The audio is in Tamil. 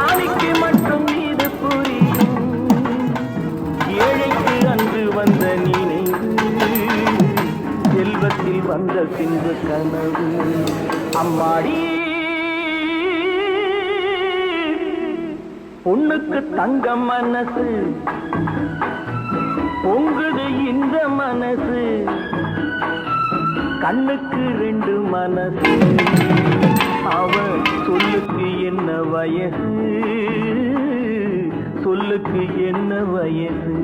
ஞானிக்கு மட்டும் இது புரியும். ஏழைக்கு அன்று வந்த நினைவு செல்வத்தில் வந்த பின்பு கனவு. அம்மாடி பொண்ணுக்கு தங்க மனசு பொங்குது இந்த மனசு. கண்ணுக்கு ரெண்டு மனசு. அவன் சொல்லுக்கு என்ன வயசு, சொல்லுக்கு என்ன வயசு.